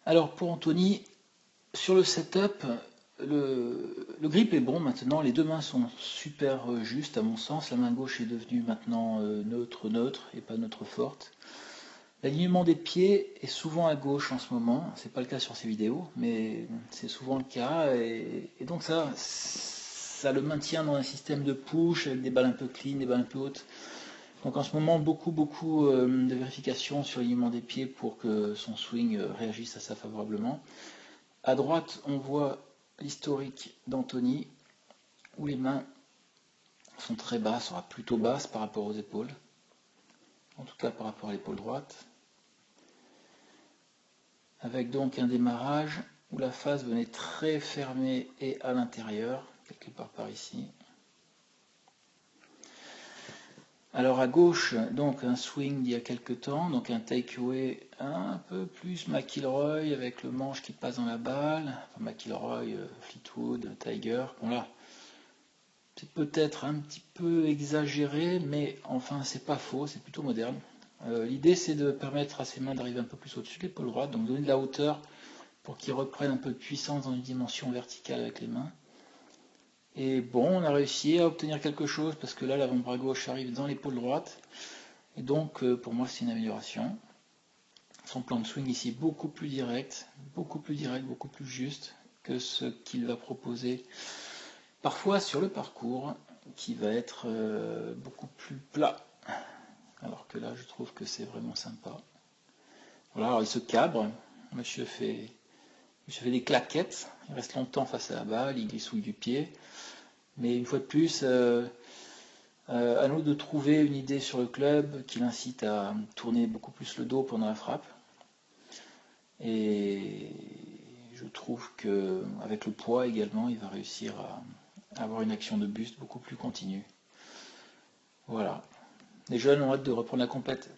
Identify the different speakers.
Speaker 1: Alors pour Anthony, sur le setup, le grip est bon maintenant, les deux mains sont super justes à mon sens, la main gauche est devenue maintenant neutre et pas neutre forte. L'alignement des pieds est souvent à gauche en ce moment, c'est pas le cas sur ces vidéos, mais c'est souvent le cas, et donc ça le maintient dans un système de push avec des balles un peu clean, des balles un peu hautes. Donc en ce moment, beaucoup de vérifications sur l'alignement des pieds pour que son swing réagisse à ça favorablement. À droite, on voit l'historique d'Anthony, où les mains sont très basses, sera plutôt basses par rapport aux épaules, en tout cas par rapport à l'épaule droite, avec donc un démarrage où la face venait très fermée et à l'intérieur, quelque part par ici. Alors à gauche, donc un swing d'il y a quelques temps, donc un takeaway un peu plus McIlroy avec le manche qui passe dans la balle, enfin, McIlroy, Fleetwood, Tiger, bon là, c'est peut-être un petit peu exagéré, mais enfin c'est pas faux, c'est plutôt moderne. L'idée c'est de permettre à ses mains d'arriver un peu plus au-dessus de l'épaule droite, donc donner de la hauteur pour qu'ils reprennent un peu de puissance dans une dimension verticale avec les mains. Et bon, on a réussi à obtenir quelque chose parce que là l'avant-bras gauche arrive dans l'épaule droite. Et donc pour moi c'est une amélioration. Son plan de swing ici beaucoup plus direct, beaucoup plus juste que ce qu'il va proposer parfois sur le parcours, qui va être beaucoup plus plat. Alors que là je trouve que c'est vraiment sympa. Voilà, alors il se cabre, monsieur fait des claquettes, il reste longtemps face à la balle, il glissouille du pied. Mais une fois de plus, à nous de trouver une idée sur le club qui l'incite à tourner beaucoup plus le dos pendant la frappe. Et je trouve qu'avec le poids également, il va réussir à avoir une action de buste beaucoup plus continue. Voilà. Les jeunes ont hâte de reprendre la compète.